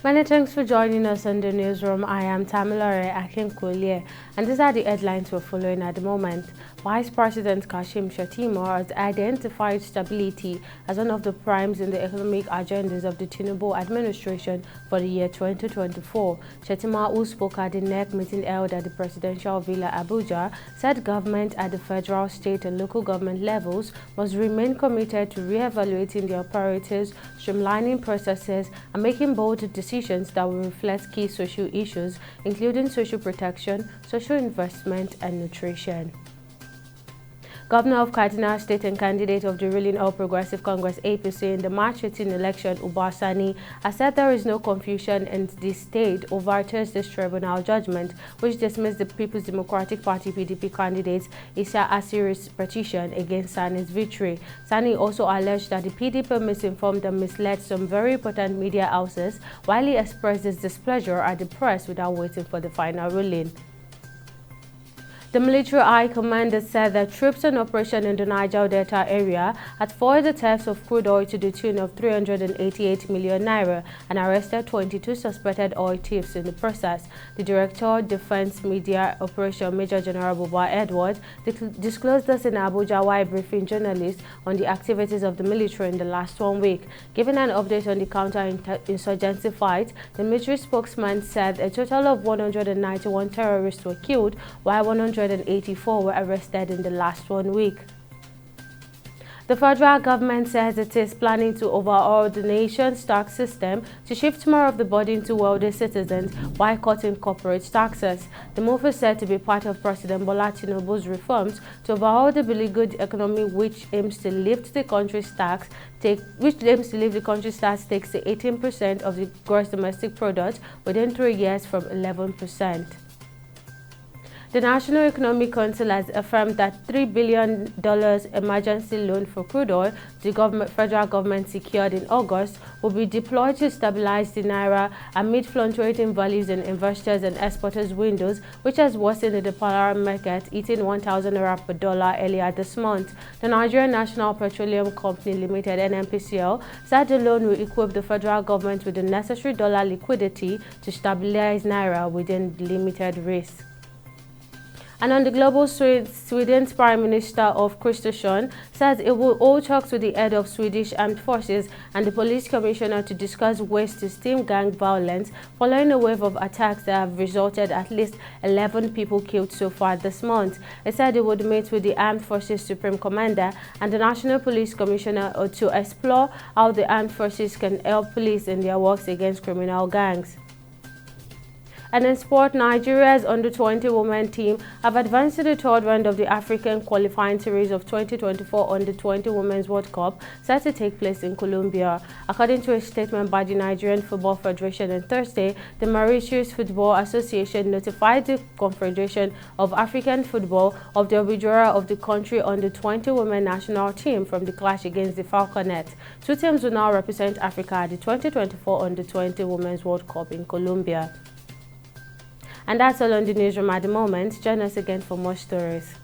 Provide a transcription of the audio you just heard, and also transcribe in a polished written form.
Many thanks for joining us in the newsroom. I am Tamilore Akinkulie, and these are the headlines we're following at the moment. Vice President Kashim Shettima has identified stability as one of the primes in the economic agendas of the Tinubu administration for the year 2024. Shettima, who spoke at the NEC meeting held at the Presidential Villa Abuja, said government at the federal, state and local government levels must remain committed to re-evaluating their priorities, streamlining processes and making bold decisions that will reflect key social issues, including social protection, social investment and nutrition. Governor of Kaduna State and candidate of the ruling All Progressive Congress APC in the March 18 election, Ubasani, has said there is no confusion in the state over Thursday's tribunal judgment, which dismissed the People's Democratic Party (PDP) candidate Isa Asiri's petition against Sani's victory. Sani also alleged that the PDP misinformed and misled some very important media houses, while he expressed his displeasure at the press without waiting for the final ruling. The military high commander said that troops on operation in the Niger Delta area had foiled the thefts of crude oil to the tune of 388 million naira and arrested 22 suspected oil thieves in the process. The Director of Defense Media Operation, Major General Buba Edward, disclosed this in Abuja while briefing journalists on the activities of the military in the last 1 week. Giving an update on the counter-insurgency fight, the military spokesman said a total of 191 terrorists were killed, while 184 were arrested in the last 1 week. The federal government says it is planning to overhaul the nation's tax system to shift more of the burden to wealthy citizens while cutting corporate taxes. The move is said to be part of President Bola Tinubu's reforms to overhaul the beleaguered economy, which aims to lift the country's tax take to 18% of the gross domestic product within 3 years from 11%. The National Economic Council has affirmed that $3 billion emergency loan for crude oil the federal government secured in August will be deployed to stabilize the naira amid fluctuating values in investors' and exporters' windows, which has worsened in the parallel market, hitting 1,000 naira per dollar earlier this month. The Nigerian National Petroleum Company Limited (NNPCL) said the loan will equip the federal government with the necessary dollar liquidity to stabilize naira within limited risk. And on the global, Sweden's Prime Minister of Kristersson says it will hold talks with the head of Swedish Armed Forces and the police commissioner to discuss ways to stem gang violence following a wave of attacks that have resulted at least 11 people killed so far this month. It said it would meet with the Armed Forces Supreme Commander and the National Police Commissioner to explore how the armed forces can help police in their works against criminal gangs. And in sport, Nigeria's under-20 women team have advanced to the third round of the African qualifying series of 2024 Under-20 Women's World Cup set to take place in Colombia. According to a statement by the Nigerian Football Federation on Thursday, the Mauritius Football Association notified the Confederation of African Football of the withdrawal of the country under-20 women national team from the clash against the Falconets. Two teams will now represent Africa at the 2024 Under-20 Women's World Cup in Colombia. And that's all on the newsroom at the moment. Join us again for more stories.